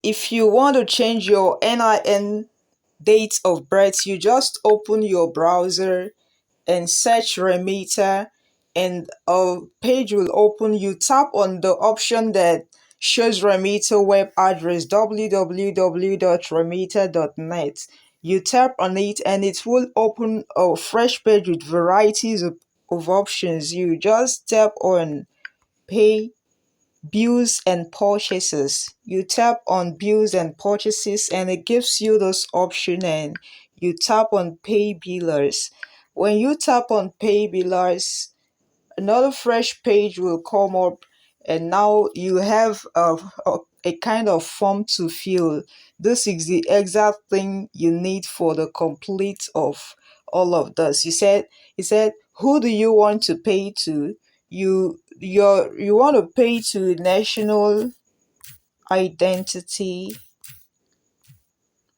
if you want to change your NIN date of birth, you just open your browser and search remitter, and a page will open. You tap on the option that shows remitter web address www.remitter.net. You tap on it and it will open a fresh page with varieties of options. You just tap on pay bills and purchases. You tap on bills and purchases and it gives you this option, and you tap on pay billers. When you tap on pay billers, another fresh page will come up, and now you have a kind of form to fill. This is the exact thing you need for the complete of all of this. You said who do you want to pay to? You want to pay to National Identity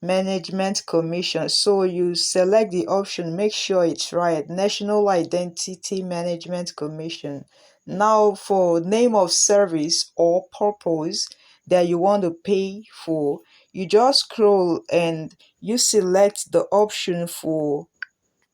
Management Commission. So you select the option, make sure it's right, National Identity Management Commission. Now for name of service or purpose that you want to pay for, you just scroll and you select the option for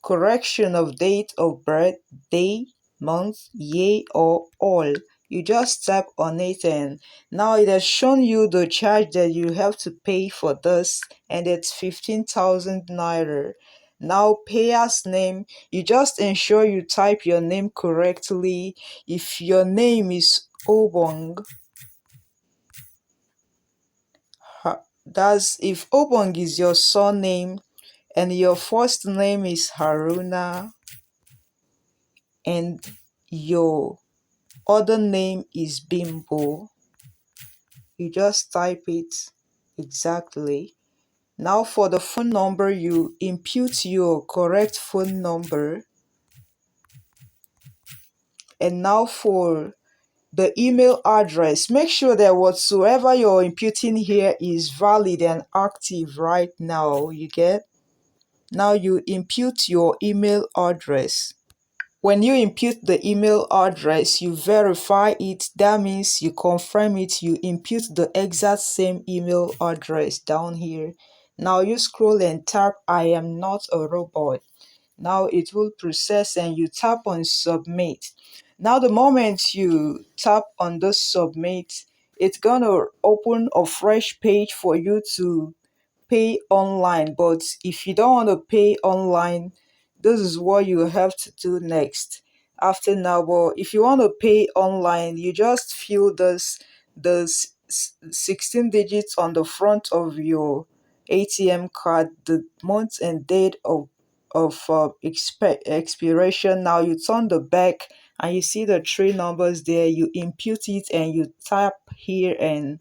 correction of date of birth, day, month, year, or all. You just tap on it, and now it has shown you the charge that you have to pay for this, and it's 15,000 naira. Now payer's name, you just ensure you type your name correctly. If your name is Obong, that's if Obong is your surname and your first name is Haruna and your other name is Bimbo, you just type it exactly. Now for the phone number, you input your correct phone number. And now for the email address, make sure that whatsoever you're inputting here is valid and active right now. You get? Now you input your email address. When you input the email address, you verify it. That means you confirm it. You input the exact same email address down here. Now you scroll and tap I am not a robot. Now it will process and you tap on submit. Now the moment you tap on the submit, it's gonna open a fresh page for you to pay online. But if you don't want to pay online, this is what you have to do next after now. But if you want to pay online, you just fill this 16 digits on the front of your ATM card, the month and date of expiration. Now you turn the back and you see the three numbers there. You input it and you tap here, and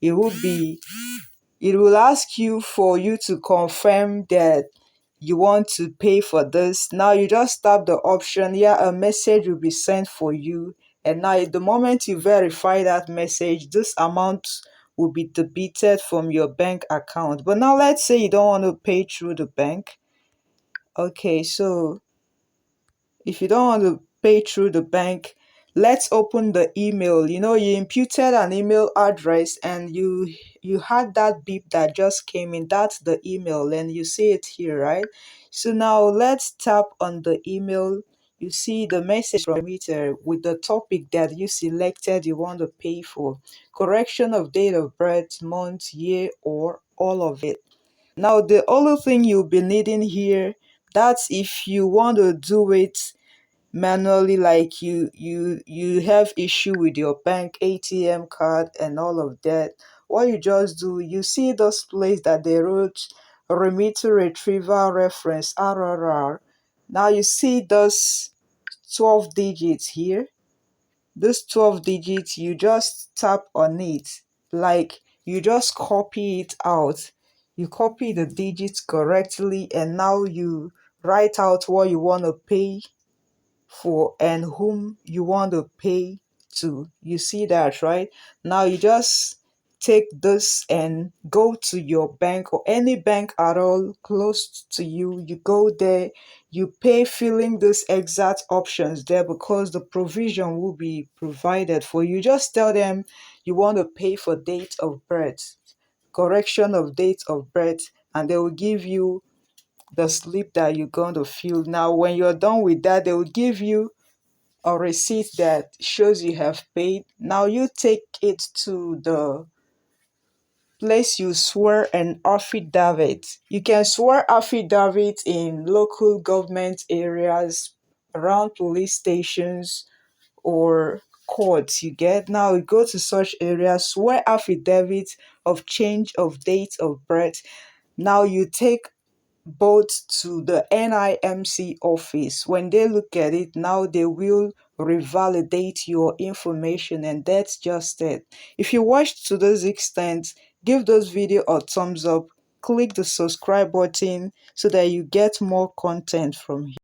it will be it will ask you for you to confirm that you want to pay for this. Now you just tap the option. Yeah, a message will be sent for you. And now the moment you verify that message, this amount will be debited from your bank account. But now let's say you don't want to pay through the bank. Okay, so if you don't want to pay through the bank, let's open the email. You imputed an email address, and you had that beep that just came in. That's the email, and you see it here, right? So now let's tap on the email. You see the message from Remitter with the topic that you selected you want to pay for. Correction of date of birth, month, year, or all of it. Now the only thing you'll be needing here, that's if you want to do it manually, like you have issue with your bank ATM card and all of that. What you just do, you see those place that they wrote remitter retrieval reference RRR. Now you see those 12 digits here. This 12 digits, you just tap on it, like you just copy it out. You copy the digits correctly, and now you write out what you want to pay for and whom you want to pay to. You see that, right? Now you just take this and go to your bank or any bank at all close to you. You go there, you pay filling these exact options there because the provision will be provided for you. Just tell them you want to pay for date of birth. correction of date of birth, and they will give you the slip that you're going to fill. Now when you're done with that, they will give you a receipt that shows you have paid. Now you take it to the place you swear an affidavit. You can swear affidavit in local government areas, around police stations, or courts. You get, now you go to such areas, swear affidavit of change of date of birth. Now you take both to the NIMC office. When they look at it, now they will revalidate your information, and that's just it. If you watched to this extent, give this video a thumbs up, click the subscribe button so that you get more content from here.